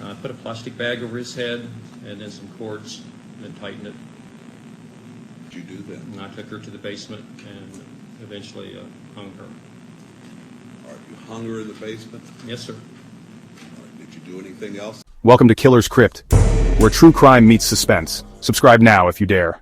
I put a plastic bag over his head and then some cords and then tightened it. Did you do that? And I took her to the basement and eventually hung her. All right, you hung her in the basement? Yes, sir. All right, did you do anything else? Welcome to Killer's Crypt, where true crime meets suspense. Subscribe now if you dare.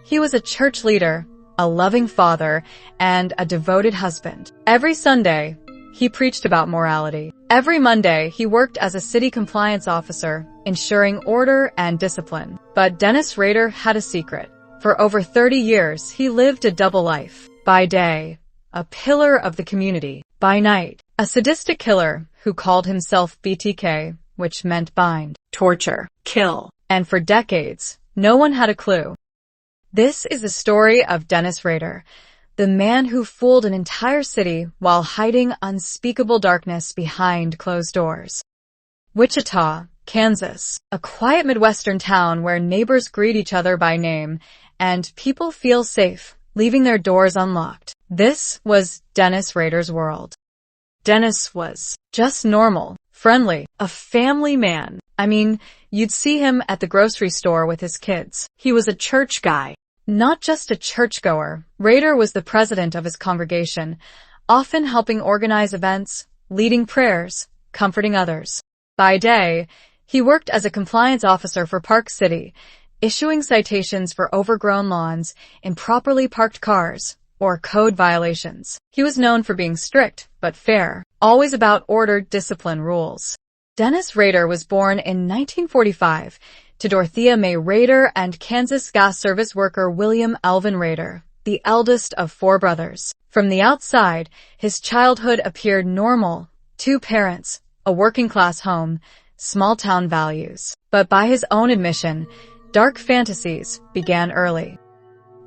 He was a church leader, a loving father, and a devoted husband. Every Sunday, he preached about morality. Every Monday, he worked as a city compliance officer, ensuring order and discipline. But Dennis Rader had a secret. For over 30 years, he lived a double life. By day, a pillar of the community. By night, a sadistic killer who called himself BTK, which meant bind, torture, kill. And for decades, no one had a clue. This is the story of Dennis Rader, the man who fooled an entire city while hiding unspeakable darkness behind closed doors. Wichita, Kansas, a quiet Midwestern town where neighbors greet each other by name and people feel safe, leaving their doors unlocked. This was Dennis Rader's world. Dennis was just normal, friendly, a family man. I mean, you'd see him at the grocery store with his kids. He was a church guy. Not just a churchgoer, Rader was the president of his congregation, often helping organize events, leading prayers, comforting others. By day, he worked as a compliance officer for Park City, issuing citations for overgrown lawns, improperly parked cars, or code violations. He was known for being strict, but fair, always about order, discipline, rules. Dennis Rader was born in 1945 to Dorothea May Rader and Kansas gas service worker William Alvin Rader, the eldest of 4 brothers. From the outside, his childhood appeared normal. 2 parents, a working-class home, small-town values. But by his own admission, dark fantasies began early.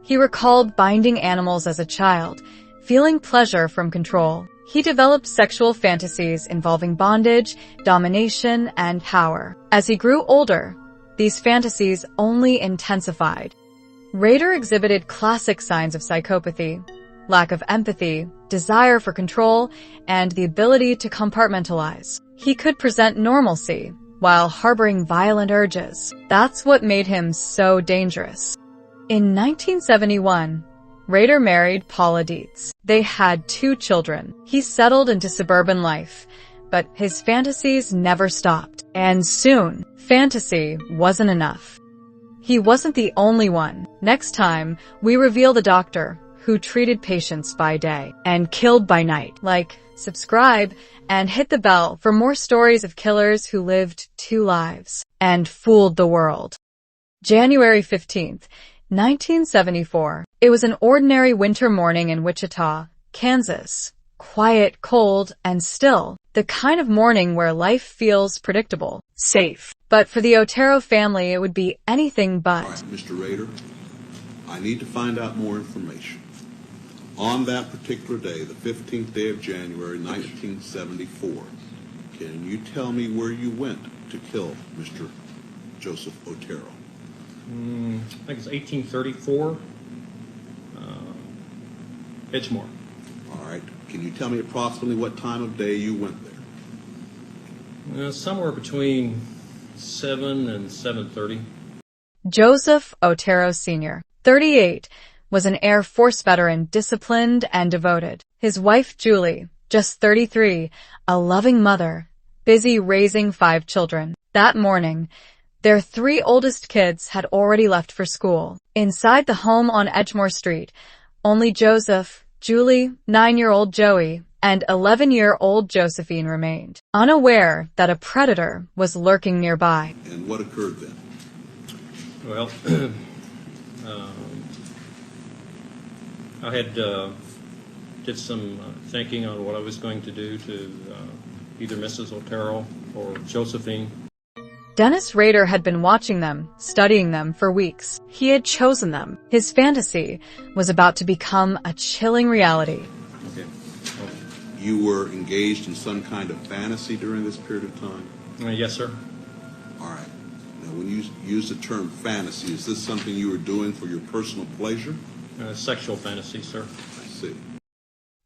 He recalled binding animals as a child, feeling pleasure from control. He developed sexual fantasies involving bondage, domination, and power. As he grew older, these fantasies only intensified. Rader exhibited classic signs of psychopathy, lack of empathy, desire for control, and the ability to compartmentalize. He could present normalcy while harboring violent urges. That's what made him so dangerous. In 1971, Rader married Paula Dietz. They had 2 children. He settled into suburban life, but his fantasies never stopped. And soon, fantasy wasn't enough. He wasn't the only one. Next time, we reveal the doctor who treated patients by day and killed by night. Like, subscribe, and hit the bell for more stories of killers who lived 2 lives and fooled the world. January 15th, 1974. It was an ordinary winter morning in Wichita, Kansas. Quiet, cold, and still. The kind of morning where life feels predictable, safe. But for the Otero family, it would be anything but. All right, Mr. Rader, I need to find out more information. On that particular day, the 15th day of January, 1974, can you tell me where you went to kill Mr. Joseph Otero? I think it's 1834, Edgemore. All right. Can you tell me approximately what time of day you went there? Somewhere between 7 and 7:30. Joseph Otero Sr., 38, was an Air Force veteran, disciplined and devoted. His wife, Julie, just 33, a loving mother, busy raising 5 children. That morning, their 3 oldest kids had already left for school. Inside the home on Edgemore Street, only Joseph, Julie, 9-year-old Joey, and 11-year-old Josephine remained, unaware that a predator was lurking nearby. And what occurred then? Well, I had did some thinking on what I was going to do to either Mrs. Otero or Josephine. Dennis Rader had been watching them, studying them for weeks. He had chosen them. His fantasy was about to become a chilling reality. Okay. You were engaged in some kind of fantasy during this period of time? Yes, sir. All right. Now, when you use the term fantasy, is this something you were doing for your personal pleasure? Sexual fantasy, sir. I see.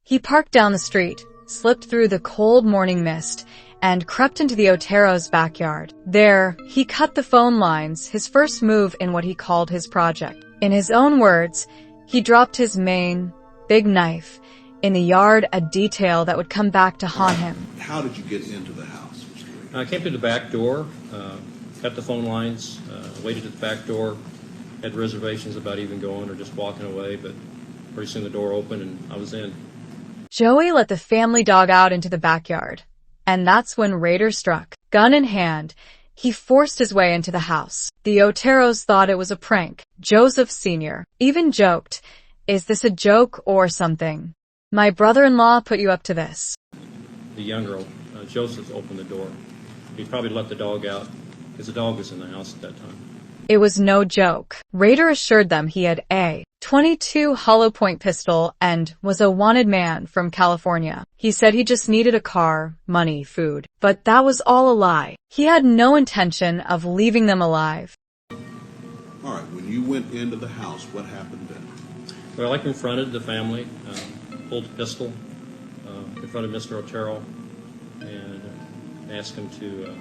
He parked down the street, slipped through the cold morning mist, and crept into the Otero's backyard. There, he cut the phone lines, his first move in what he called his project. In his own words, he dropped his main, big knife in the yard, a detail that would come back to haunt him. How did you get into the house? I came through the back door, cut the phone lines, waited at the back door, had reservations about even going or just walking away, but pretty soon the door opened and I was in. Joey let the family dog out into the backyard, and that's when Rader struck. Gun in hand, he forced his way into the house. The Oteros thought it was a prank. Joseph Sr. even joked, "Is this a joke or something? My brother-in-law put you up to this." The young girl, Joseph, opened the door. He probably let the dog out because the dog was in the house at that time. It was no joke. Rader assured them he had a .22 hollow point pistol and was a wanted man from California. He said he just needed a car, money, food. But that was all a lie. He had no intention of leaving them alive. All right, when you went into the house, what happened then? Well, I confronted the family, pulled a pistol, confronted Mr. Otero, and asked him to,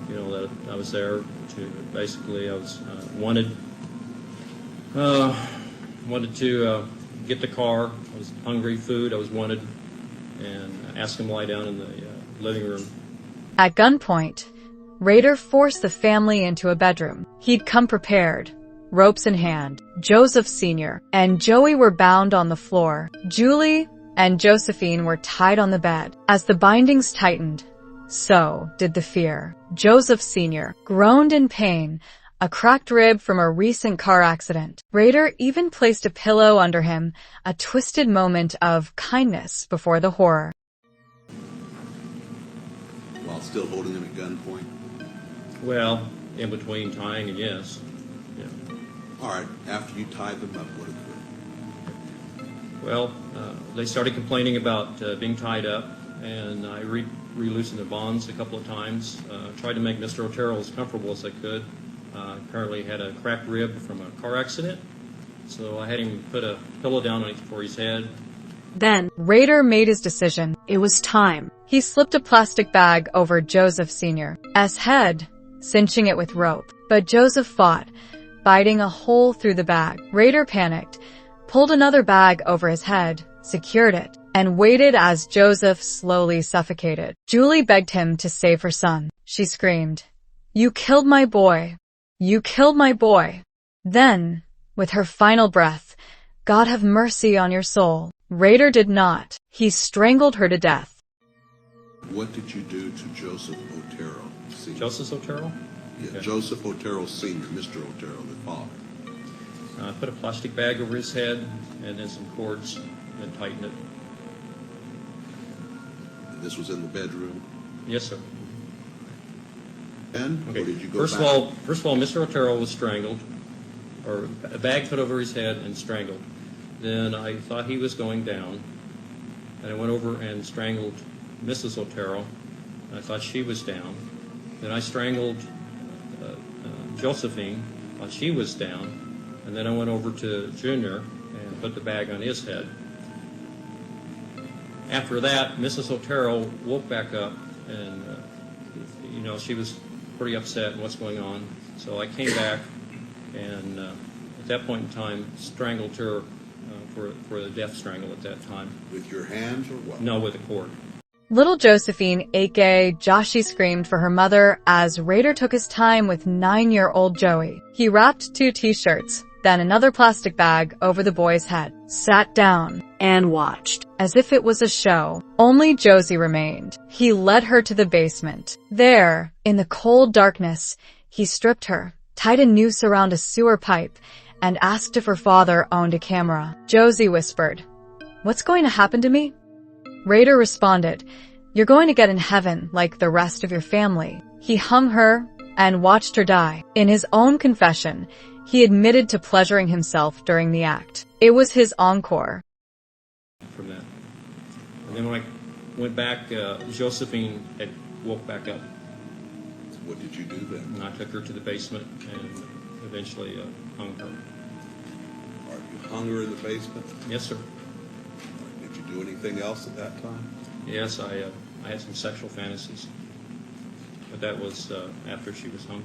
that I was there to, basically, I was wanted to get the car. I was hungry, food, I was wanted, and asked him to lie down in the living room. At gunpoint, Rader forced the family into a bedroom. He'd come prepared, ropes in hand. Joseph Sr. and Joey were bound on the floor. Julie and Josephine were tied on the bed. As the bindings tightened, so did the fear. Joseph Sr. groaned in pain, a cracked rib from a recent car accident. Rader even placed a pillow under him, a twisted moment of kindness before the horror. While still holding him at gunpoint? Well, in between tying and yes. Yeah. All right, after you tied them up, what occurred? Well, they started complaining about being tied up, and I re-loosened the bonds a couple of times, tried to make Mr. Otero as comfortable as I could. Apparently had a cracked rib from a car accident, so I had him put a pillow down for his head. Then, Rader made his decision. It was time. He slipped a plastic bag over Joseph Sr.'s head, cinching it with rope. But Joseph fought, biting a hole through the bag. Rader panicked, pulled another bag over his head, secured it, and waited as Joseph slowly suffocated. Julie begged him to save her son. She screamed, "You killed my boy. You killed my boy." Then, with her final breath, "God have mercy on your soul." Rader did not. He strangled her to death. What did you do to Joseph Otero Sr.? Joseph Otero? Yeah, Okay. Joseph Otero Sr., Mr. Otero, the father. I put a plastic bag over his head and then some cords and tightened it. This was in the bedroom. Yes, sir. And Okay. or did you go First back? of all, Mr. Otero was strangled, or a bag put over his head and strangled. Then I thought he was going down, and I went over and strangled Mrs. Otero. I thought she was down. Then I strangled Josephine while she was down, and then I went over to Junior and put the bag on his head. After that, Mrs. Otero woke back up, and she was pretty upset in what's going on. So I came back, and at that point in time, strangled her for the death strangle at that time. With your hands or what? No, with a cord. Little Josephine, aka Joshie, screamed for her mother as Rader took his time with 9-year-old Joey. He wrapped 2 t-shirts, then another plastic bag over the boy's head, sat down, and watched. As if it was a show, only Josie remained. He led her to the basement. There, in the cold darkness, he stripped her, tied a noose around a sewer pipe, and asked if her father owned a camera. Josie whispered, "What's going to happen to me?" Rader responded, "You're going to get in heaven like the rest of your family." He hung her and watched her die. In his own confession, he admitted to pleasuring himself during the act. It was his encore. From that. And then when I went back, Josephine had woke back up. What did you do then? And I took her to the basement and eventually hung her. All right, you hung her in the basement? Yes, sir. Did you do anything else at that time? Yes, I had some sexual fantasies. but that was after she was hung.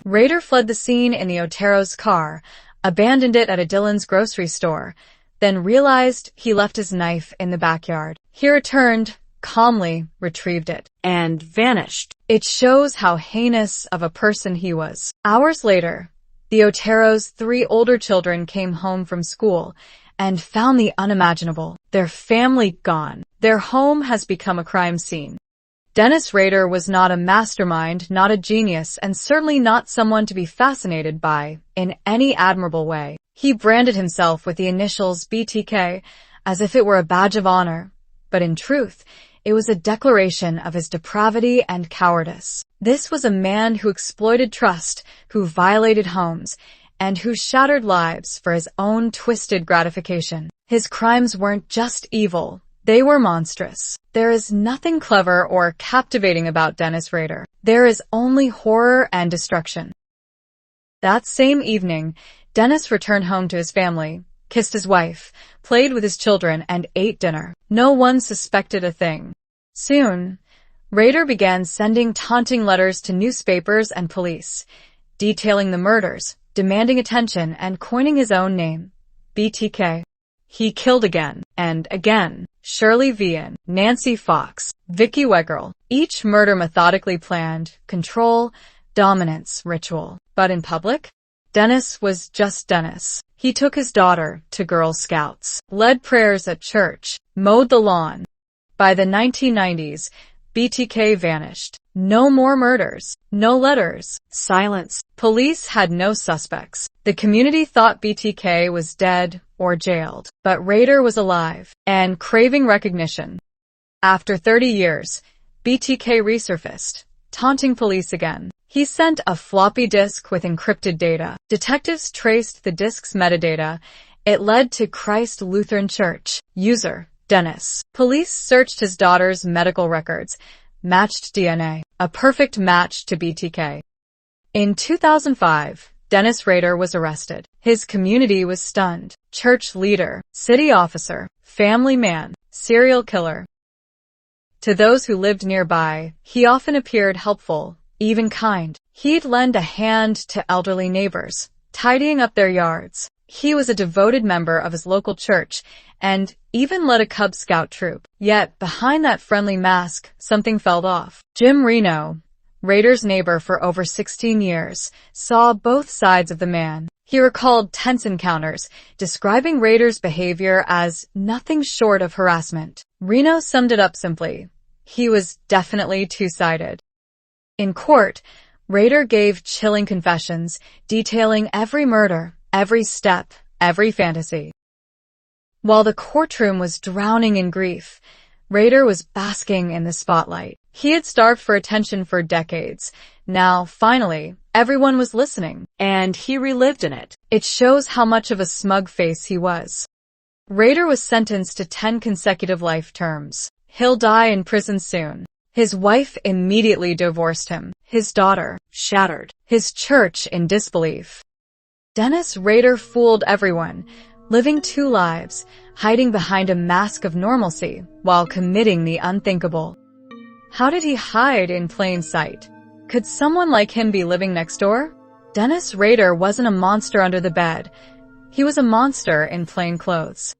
Rader fled the scene in the Otero's car, abandoned it at a Dillon's grocery store, then realized he left his knife in the backyard. He returned, calmly retrieved it, and vanished. It shows how heinous of a person he was. Hours later, the Otero's 3 older children came home from school and found the unimaginable. Their family gone. Their home has become a crime scene. Dennis Rader was not a mastermind, not a genius, and certainly not someone to be fascinated by in any admirable way. He branded himself with the initials BTK as if it were a badge of honor, but in truth, it was a declaration of his depravity and cowardice. This was a man who exploited trust, who violated homes, and who shattered lives for his own twisted gratification. His crimes weren't just evil. They were monstrous. There is nothing clever or captivating about Dennis Rader. There is only horror and destruction. That same evening, Dennis returned home to his family, kissed his wife, played with his children, and ate dinner. No one suspected a thing. Soon, Rader began sending taunting letters to newspapers and police, detailing the murders, demanding attention, and coining his own name, BTK. He killed again, and again. Shirley Vian, Nancy Fox, Vicky Weggerl, each murder methodically planned, control, dominance, ritual. But in public, Dennis was just Dennis. He took his daughter to Girl Scouts, led prayers at church, mowed the lawn. By the 1990s, BTK vanished. No more murders, no letters, silence. Police had no suspects. The community thought BTK was dead or jailed, but Rader was alive and craving recognition. After 30 years, BTK resurfaced, taunting police again. He sent a floppy disk with encrypted data. Detectives traced the disk's metadata. It led to Christ Lutheran Church. User, Dennis. Police searched his daughter's medical records, matched DNA, a perfect match to BTK. In 2005, Dennis Rader was arrested. His community was stunned. Church leader, city officer, family man, serial killer. To those who lived nearby, he often appeared helpful, even kind. He'd lend a hand to elderly neighbors, tidying up their yards. He was a devoted member of his local church and even led a Cub Scout troop. Yet, behind that friendly mask, something felt off. Jim Reno, Rader's neighbor for over 16 years, saw both sides of the man. He recalled tense encounters, describing Rader's behavior as nothing short of harassment. Reno summed it up simply. He was definitely two-sided. In court, Rader gave chilling confessions, detailing every murder, every step, every fantasy. While the courtroom was drowning in grief, Rader was basking in the spotlight. He had starved for attention for decades. Now, finally, everyone was listening, and he relived in it. It shows how much of a smug face he was. Rader was sentenced to 10 consecutive life terms. He'll die in prison soon. His wife immediately divorced him. His daughter, shattered. His church in disbelief. Dennis Rader fooled everyone, living 2 lives, hiding behind a mask of normalcy while committing the unthinkable. How did he hide in plain sight? Could someone like him be living next door? Dennis Rader wasn't a monster under the bed. He was a monster in plain clothes.